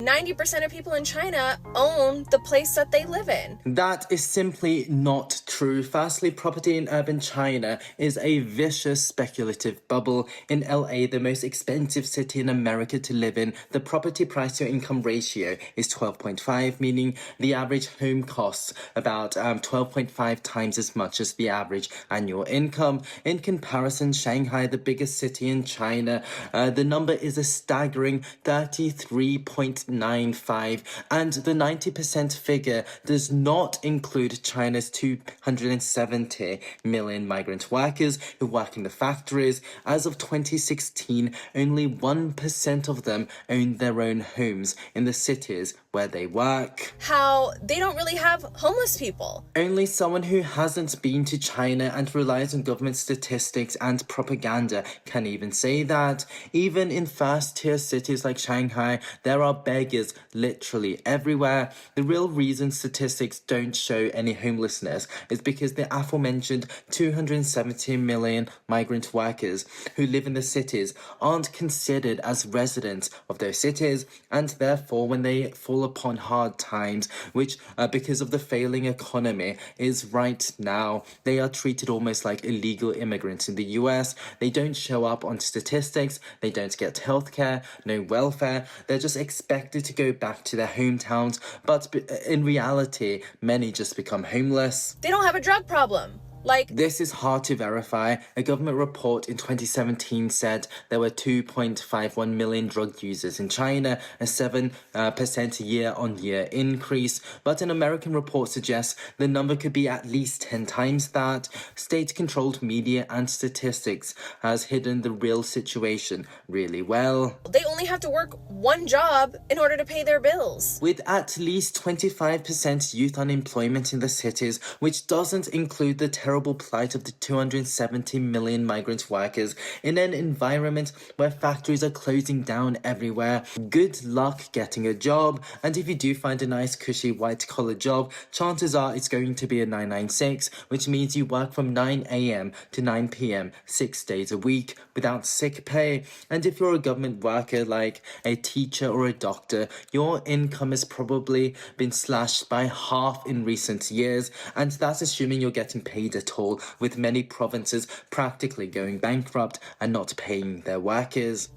90% of people in China own the place that they live in. That is simply not true. Firstly, property in urban China is a vicious speculative bubble. In LA, the most expensive city in America to live in, the property price to income ratio is 12.5, meaning the average home costs about 12.5 times as much as the average annual income. In comparison, Shanghai, the biggest city in China, the number is a staggering 33.95, and the 90% figure does not include China's 270 million migrant workers who work in the factories. As of 2016, only 1% of them own their own homes in the cities where they work. How they don't really have homeless people. Only someone who hasn't been to China and relies on government statistics and propaganda can even say that. Even in first-tier cities like Shanghai, there are beggars literally everywhere. The real reason statistics don't show any homelessness is because the aforementioned 270 million migrant workers who live in the cities aren't considered as residents of those cities, and therefore when they fall upon hard times, which because of the failing economy is right now, they are treated almost like illegal immigrants in the US. They don't show up on statistics, they don't get healthcare, no welfare, they're just expected to go back to their hometowns, but in reality, many just become homeless. They don't have a drug problem. This is hard to verify. A government report in 2017 said there were 2.51 million drug users in China, a 7% year-on-year increase. But an American report suggests the number could be at least 10 times that. State-controlled media and statistics has hidden the real situation really well. They only have to work one job in order to pay their bills. With at least 25% youth unemployment in the cities, which doesn't include the terrible plight of the 270 million migrant workers in an environment where factories are closing down everywhere. Good luck getting a job, and if you do find a nice cushy white collar job, chances are it's going to be a 996, which means you work from 9 a.m. to 9 p.m. 6 days a week without sick pay. And if you're a government worker like a teacher or a doctor, your income has probably been slashed by half in recent years, and that's assuming you're getting paid at all, with many provinces practically going bankrupt and not paying their workers.